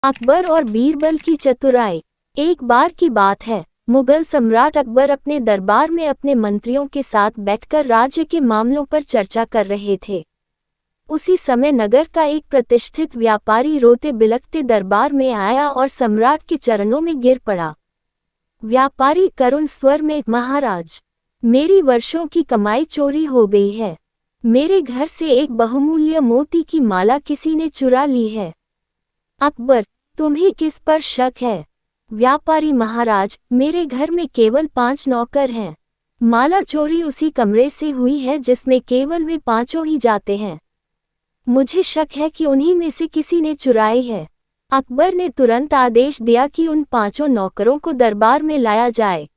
अकबर और बीरबल की चतुराई। एक बार की बात है, मुगल सम्राट अकबर अपने दरबार में अपने मंत्रियों के साथ बैठकर राज्य के मामलों पर चर्चा कर रहे थे। उसी समय नगर का एक प्रतिष्ठित व्यापारी रोते बिलखते दरबार में आया और सम्राट के चरणों में गिर पड़ा। व्यापारी करुण स्वर में, महाराज, मेरी वर्षों की कमाई चोरी हो गई है। मेरे घर से एक बहुमूल्य मोती की माला किसी ने चुरा ली है। अकबर, तुम्हें किस पर शक है? व्यापारी, महाराज, मेरे घर में केवल 5 नौकर हैं। माला चोरी उसी कमरे से हुई है जिसमें केवल वे 5 ही जाते हैं। मुझे शक है कि उन्हीं में से किसी ने चुराई है। अकबर ने तुरंत आदेश दिया कि उन 5 नौकरों को दरबार में लाया जाए।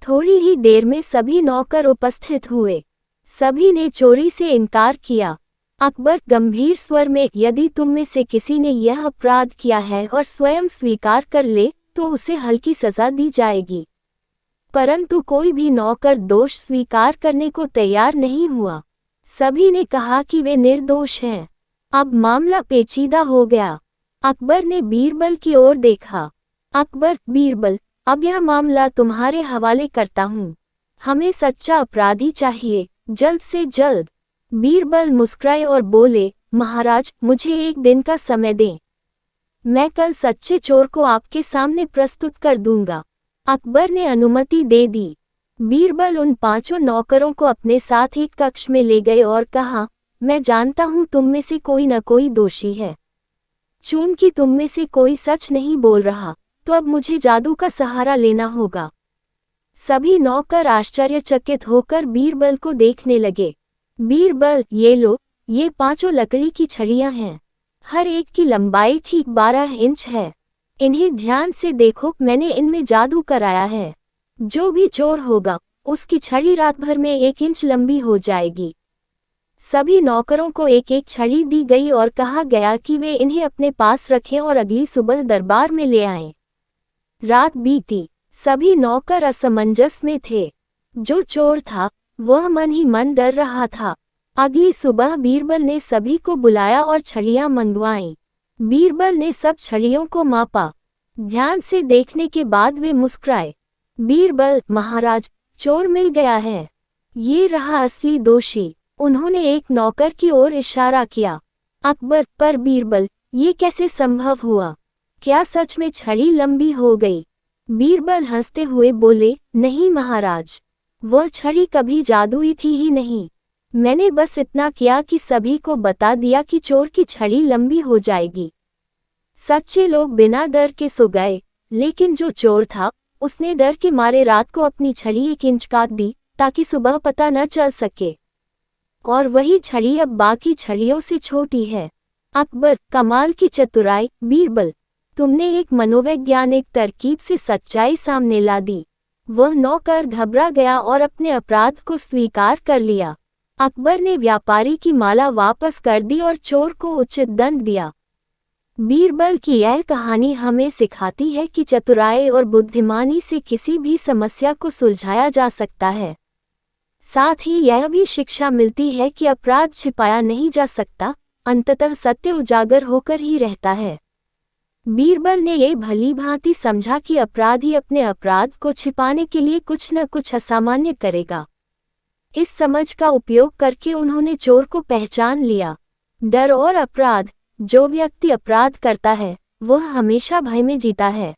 थोड़ी ही देर में सभी नौकर उपस्थित हुए। सभी ने चोरी से इनकार किया। अकबर गंभीर स्वर में, यदि तुम में से किसी ने यह अपराध किया है और स्वयं स्वीकार कर ले तो उसे हल्की सजा दी जाएगी। परंतु कोई भी नौकर दोष स्वीकार करने को तैयार नहीं हुआ। सभी ने कहा कि वे निर्दोष हैं। अब मामला पेचीदा हो गया। अकबर ने बीरबल की ओर देखा। अकबर, बीरबल, अब यह मामला तुम्हारे हवाले करता हूँ। हमें सच्चा अपराधी चाहिए, जल्द से जल्द। बीरबल मुस्कुराए और बोले, महाराज, मुझे 1 दिन का समय दें। मैं कल सच्चे चोर को आपके सामने प्रस्तुत कर दूंगा। अकबर ने अनुमति दे दी। बीरबल उन 5 नौकरों को अपने साथ एक कक्ष में ले गए और कहा, मैं जानता हूं तुम में से कोई न कोई दोषी है। चूंकि तुम में से कोई सच नहीं बोल रहा, तो अब मुझे जादू का सहारा लेना होगा। सभी नौकर आश्चर्यचकित होकर बीरबल को देखने लगे। बीरबल, ये लो, ये 5 लकड़ी की छड़ियां हैं। हर एक की लंबाई ठीक 12 इंच है। इन्हें ध्यान से देखो, मैंने इनमें जादू कराया है। जो भी चोर होगा, उसकी छड़ी रात भर में 1 इंच लंबी हो जाएगी। सभी नौकरों को एक एक छड़ी दी गई और कहा गया कि वे इन्हें अपने पास रखें और अगली सुबह दरबार में ले आएं। रात बीती, सभी नौकर असमंजस में थे। जो चोर था, वह मन ही मन डर रहा था। अगली सुबह बीरबल ने सभी को बुलाया और छड़ियां मंगवाईं। बीरबल ने सब छड़ियों को मापा। ध्यान से देखने के बाद वे मुस्कुराए। बीरबल, महाराज, चोर मिल गया है। ये रहा असली दोषी। उन्होंने एक नौकर की ओर इशारा किया। अकबर, पर बीरबल, ये कैसे संभव हुआ? क्या सच में छड़ी लंबी हो गई? बीरबल हंसते हुए बोले, नहीं महाराज, वह छड़ी कभी जादुई थी ही नहीं। मैंने बस इतना किया कि सभी को बता दिया कि चोर की छड़ी लंबी हो जाएगी। सच्चे लोग बिना डर के सो गए, लेकिन जो चोर था, उसने डर के मारे रात को अपनी छड़ी 1 इंच काट दी ताकि सुबह पता न चल सके। और वही छड़ी अब बाकी छड़ियों से छोटी है। अकबर, कमाल की चतुराई। बीरबल, तुमने एक मनोवैज्ञानिक तरकीब से सच्चाई सामने ला दी। वह नौकर घबरा गया और अपने अपराध को स्वीकार कर लिया। अकबर ने व्यापारी की माला वापस कर दी और चोर को उचित दंड दिया। बीरबल की यह कहानी हमें सिखाती है कि चतुराई और बुद्धिमानी से किसी भी समस्या को सुलझाया जा सकता है। साथ ही यह भी शिक्षा मिलती है कि अपराध छिपाया नहीं जा सकता, अंततः सत्य उजागर होकर ही रहता है। बीरबल ने ये भली भांति समझा कि अपराधी अपने अपराध को छिपाने के लिए कुछ न कुछ असामान्य करेगा। इस समझ का उपयोग करके उन्होंने चोर को पहचान लिया। डर और अपराध। जो व्यक्ति अपराध करता है, वह हमेशा भय में जीता है।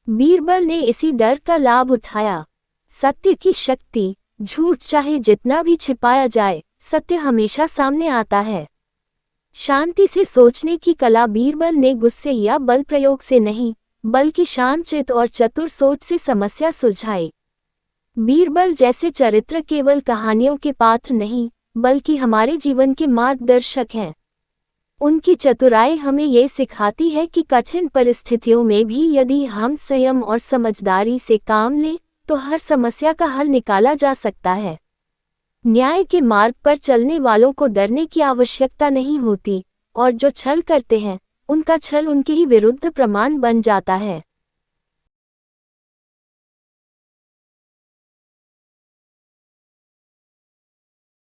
बीरबल ने इसी डर का लाभ उठाया। सत्य की शक्ति। झूठ चाहे जितना भी छिपाया जाए, सत्य हमेशा सामने आता है। शांति से सोचने की कला। बीरबल ने गुस्से या बल प्रयोग से नहीं, बल्कि शांतचित्त और चतुर सोच से समस्या सुलझाई। बीरबल जैसे चरित्र केवल कहानियों के पात्र नहीं, बल्कि हमारे जीवन के मार्गदर्शक हैं। उनकी चतुराई हमें ये सिखाती है कि कठिन परिस्थितियों में भी यदि हम संयम और समझदारी से काम लें, तो हर समस्या का हल निकाला जा सकता है। न्याय के मार्ग पर चलने वालों को डरने की आवश्यकता नहीं होती, और जो छल करते हैं, उनका छल उनके ही विरुद्ध प्रमाण बन जाता है।